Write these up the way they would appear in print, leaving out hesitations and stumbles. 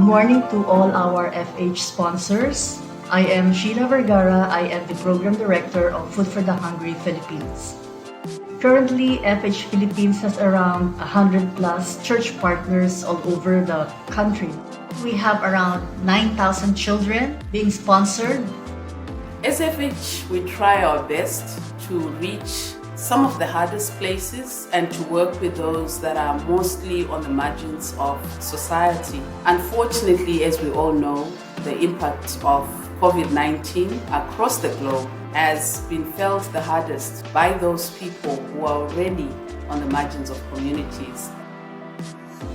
morning to all our FH sponsors. I am Sheila Vergara. I am the Program Director of Food for the Hungry Philippines. Currently, FH Philippines has around 100 plus church partners all over the country. We have around 9,000 children being sponsored. As FH, we try our best to reach some of the hardest places and to work with those that are mostly on the margins of society. Unfortunately, as we all know, the impact of COVID-19 across the globe has been felt the hardest by those people who are already on the margins of communities.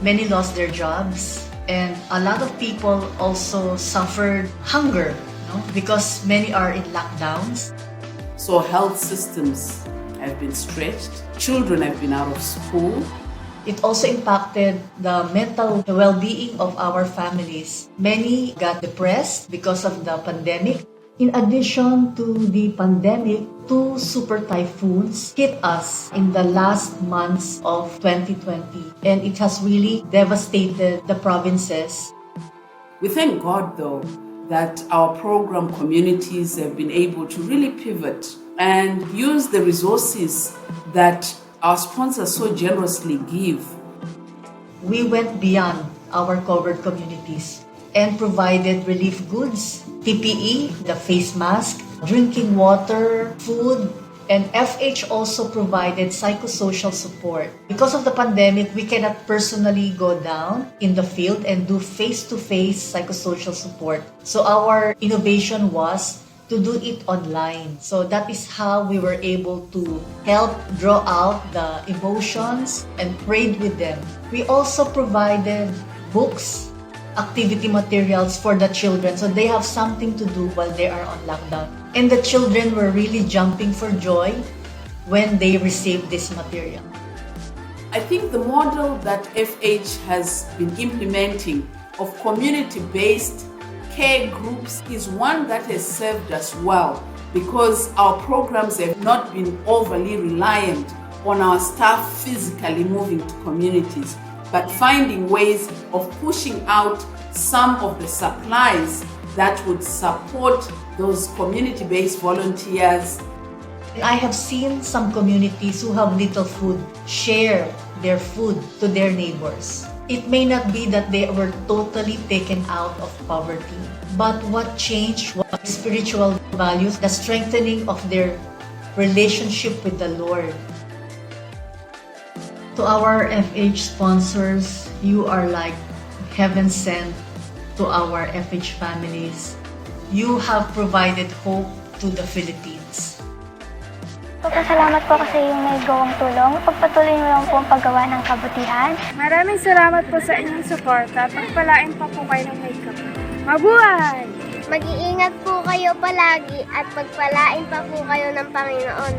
Many lost their jobs, and a lot of people also suffered hunger, because many are in lockdowns. So health systems have been stretched, children have been out of school. It also impacted the mental well-being of our families. Many got depressed because of the pandemic. In addition to the pandemic, 2 super typhoons hit us in the last months of 2020, and it has really devastated the provinces. We thank God, though, that our program communities have been able to really pivot and use the resources that our sponsors so generously give. We went beyond our covered communities and provided relief goods, PPE, the face mask, drinking water, food, and FH also provided psychosocial support. Because of the pandemic, we cannot personally go down in the field and do face-to-face psychosocial support. So our innovation was to do it online. So that is how we were able to help draw out the emotions and prayed with them. We also provided books, activity materials for the children, so they have something to do while they are on lockdown. And the children were really jumping for joy when they received this material. I think the model that FH has been implementing of community-based care groups is one that has served us well, because our programs have not been overly reliant on our staff physically moving to communities, but finding ways of pushing out some of the supplies that would support those community-based volunteers. I have seen some communities who have little food share their food to their neighbors. It may not be that they were totally taken out of poverty, but what changed was spiritual values, the strengthening of their relationship with the Lord. To our FH sponsors, you are like heaven sent to our FH families. You have provided hope to the Philippines. Salamat po kasi yung may gawang tulong. Pagpatuloy niyo lang po ang paggawa ng kabutihan. Maraming salamat po sa inyong suporta. Pagpalain pa po kayo ng may kapal. Mabuhay! Mag-iingat po kayo palagi at pagpalain pa po kayo ng Panginoon.